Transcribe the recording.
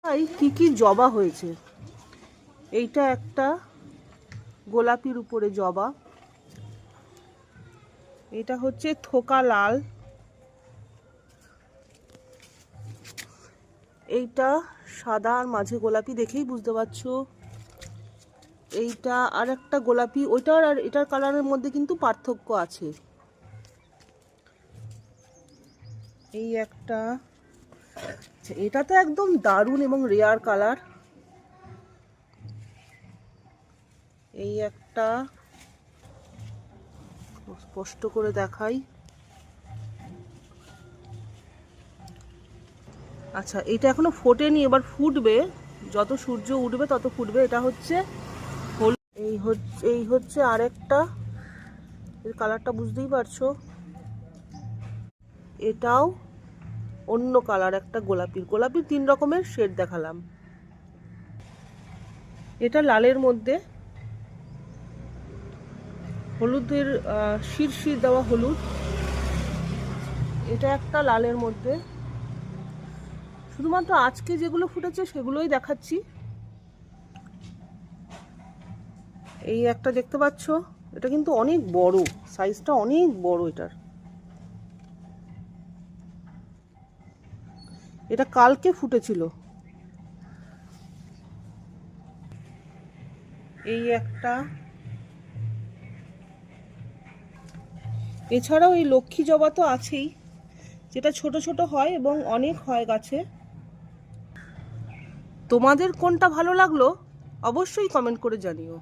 কি কি জবা হয়েছে। এইটা একটা গোলাপির উপরে জবা, এটা হচ্ছে থোকা লাল, এইটা সাদা আর মাঝে গোলাপি, দেখেই বুঝতে পারছো। এইটা আর একটা গোলাপি, ওইটার আর এটার কালারের মধ্যে কিন্তু পার্থক্য আছে। এই একটা, এটা তো একদম দারুণ এবং রেয়ার কালার। এই একটা, স্পষ্ট করে দেখাই। আচ্ছা, এটা এখনো ফোটেনি, এবার ফুটবে, যত সূর্য উঠবে তত ফুটবে। এটা হচ্ছে হলুদ। এই হচ্ছে আরেকটা, এর কালারটা বুঝতেই পারছো। এটাও অন্য কালার, একটা গোলাপির 3 রকমের শেড দেখালাম। এটা লালের মধ্যে হলুদের শিরশির দেওয়া হলুদ। এটা একটা লালের মধ্যে, শুধুমাত্র আজকে যেগুলো ফুটেছে সেগুলোই দেখাচ্ছি। এই একটা দেখতে পাচ্ছ, এটা কিন্তু অনেক বড়, সাইজটা অনেক বড় এটার। এটা কালকে ফুটেছিল। এই একটা, এছাড়াও এই লক্ষ্মী জবা তো আছেই, যেটা ছোট ছোট হয় এবং অনেক হয় গাছে। তোমাদের কোনটা ভালো লাগলো অবশ্যই কমেন্ট করে জানিও।